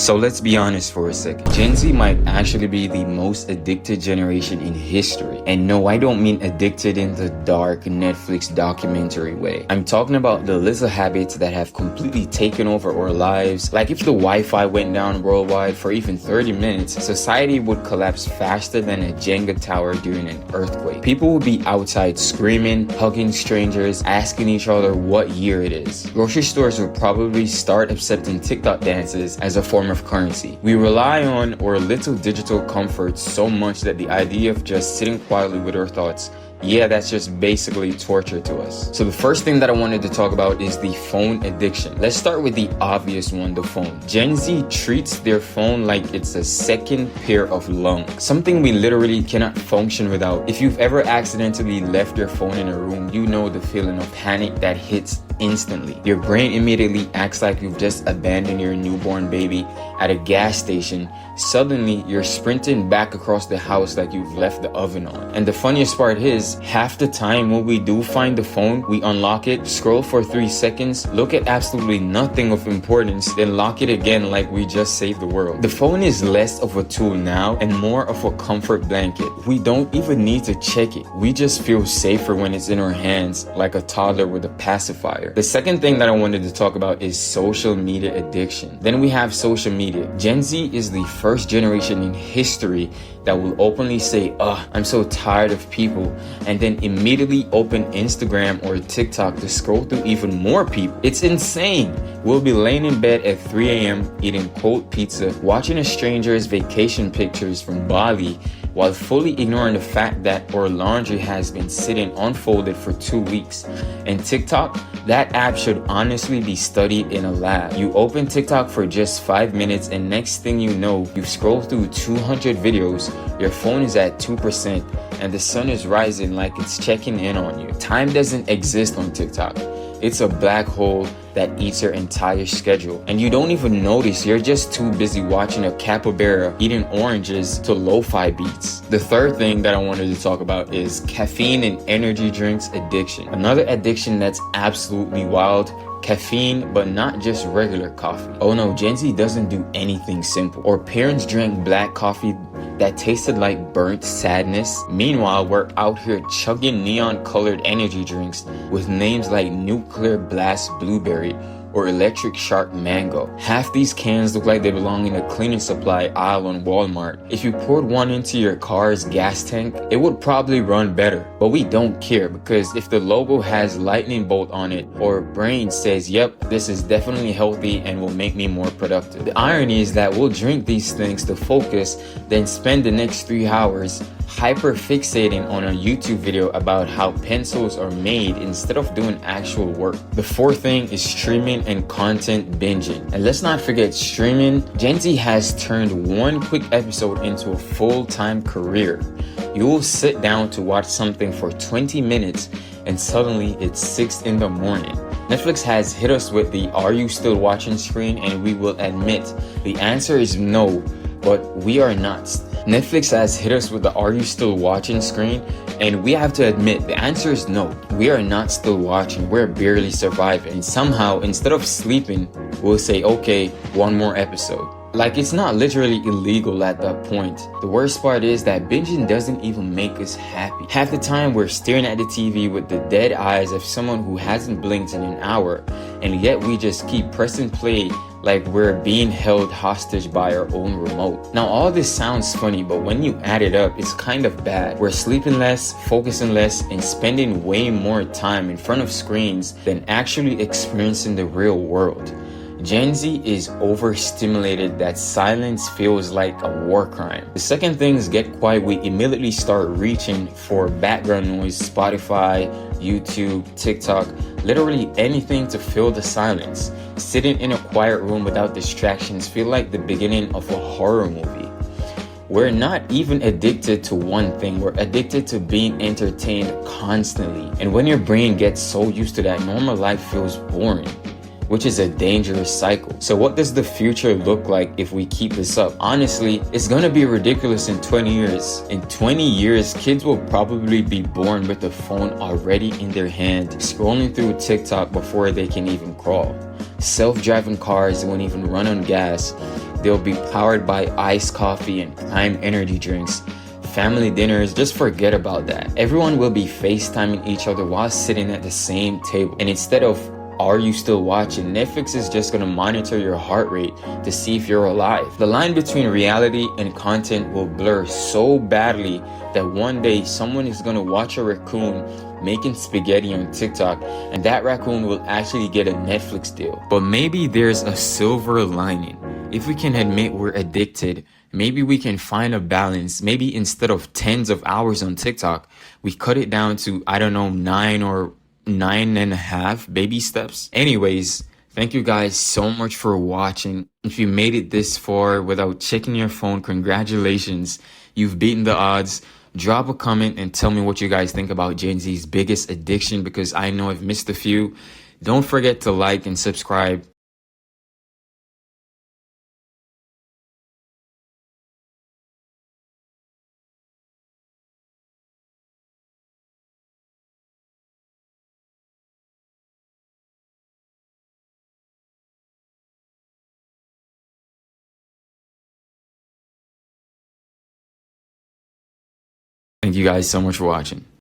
So let's be honest for a second. Gen Z might actually be the most addicted generation in history. And no, I don't mean addicted in the dark Netflix documentary way. I'm talking about the little habits that have completely taken over our lives. Like if the Wi-Fi went down worldwide for even 30 minutes, society would collapse faster than a Jenga tower during an earthquake. People would be outside screaming, hugging strangers, asking each other what year it is. Grocery stores would probably start accepting TikTok dances as a form of currency. We rely on our little digital comforts so much that the idea of just sitting quietly with our thoughts, yeah, that's just basically torture to us. So the first thing that I wanted to talk about is the phone addiction. Let's start with the obvious one, the phone. Gen Z treats their phone like it's a second pair of lungs, something we literally cannot function without. If you've ever accidentally left your phone in a room, you know the feeling of panic that hits instantly. Your brain immediately acts like you've just abandoned your newborn baby at a gas station. Suddenly, you're sprinting back across the house like you've left the oven on. And the funniest part is, half the time when we do find the phone, we unlock it, scroll for 3 seconds, look at absolutely nothing of importance, then lock it again like we just saved the world. The phone is less of a tool now and more of a comfort blanket. We don't even need to check it. We just feel safer when it's in our hands, like a toddler with a pacifier. The second thing that I wanted to talk about is social media addiction. Then we have social media. Gen Z is the first generation in history that will openly say, I'm so tired of people, and then immediately open Instagram or TikTok to scroll through even more people. It's insane. We'll be laying in bed at 3 a.m. eating cold pizza, watching a stranger's vacation pictures from Bali, while fully ignoring the fact that our laundry has been sitting unfolded for 2 weeks. And TikTok, that app should honestly be studied in a lab. You open TikTok for just 5 minutes and next thing you know, you scroll through 200 videos, your phone is at 2%, and the sun is rising like it's checking in on you. Time doesn't exist on TikTok. It's a black hole that eats your entire schedule. And you don't even notice, you're just too busy watching a capybara eating oranges to lo-fi beats. The third thing that I wanted to talk about is caffeine and energy drinks addiction. Another addiction that's absolutely wild. Caffeine, but not just regular coffee. Oh no, Gen Z doesn't do anything simple. Our parents drank black coffee that tasted like burnt sadness. Meanwhile, we're out here chugging neon-colored energy drinks with names like Nuclear Blast Blueberry or Electric Shark Mango. Half these cans look like they belong in a cleaning supply aisle on Walmart. If you poured one into your car's gas tank, it would probably run better. But we don't care, because if the logo has lightning bolt on it, our brain says, yep, this is definitely healthy and will make me more productive. The irony is that we'll drink these things to focus, then spend the next 3 hours hyper fixating on a YouTube video about how pencils are made instead of doing actual work. The fourth thing is streaming and content binging. And let's not forget streaming. Gen Z has turned one quick episode into a full-time career. You will sit down to watch something for 20 minutes and suddenly it's 6 in the morning. Netflix has hit us with the "Are you still watching?" screen, and we will admit the answer is no, but we are not. Netflix has hit us with the "Are you still watching?" screen, and we have to admit the answer is no. We are not still watching, we're barely surviving. And somehow, instead of sleeping, we'll say, okay, one more episode. Like, it's not literally illegal at that point. The worst part is that binging doesn't even make us happy. Half the time we're staring at the TV with the dead eyes of someone who hasn't blinked in an hour, and yet we just keep pressing play like we're being held hostage by our own remote. Now, all this sounds funny, but when you add it up, it's kind of bad. We're sleeping less, focusing less, and spending way more time in front of screens than actually experiencing the real world. Gen Z is overstimulated that silence feels like a war crime. The second things get quiet, we immediately start reaching for background noise, Spotify, YouTube, TikTok, literally anything to fill the silence. Sitting in a quiet room without distractions feel like the beginning of a horror movie. We're not even addicted to one thing, we're addicted to being entertained constantly. And when your brain gets so used to that, normal life feels boring, which is a dangerous cycle. So what does the future look like if we keep this up? Honestly, it's gonna be ridiculous in 20 years. In 20 years, kids will probably be born with a phone already in their hand, scrolling through TikTok before they can even crawl. Self-driving cars won't even run on gas. They'll be powered by iced coffee and prime energy drinks. Family dinners, just forget about that. Everyone will be FaceTiming each other while sitting at the same table. And instead of are you still watching, Netflix is just gonna monitor your heart rate to see if you're alive. The line between reality and content will blur so badly that one day someone is gonna watch a raccoon making spaghetti on TikTok and that raccoon will actually get a Netflix deal. But maybe there's a silver lining. If we can admit we're addicted, maybe we can find a balance. Maybe instead of tens of hours on TikTok, we cut it down to, I don't know, 9 and a half baby steps. Anyways, thank you guys so much for watching. If you made it this far without checking your phone, congratulations. You've beaten the odds. Drop a comment and tell me what you guys think about Gen Z's biggest addiction, because I know I've missed a few. Don't forget to like and subscribe. Thank you guys so much for watching.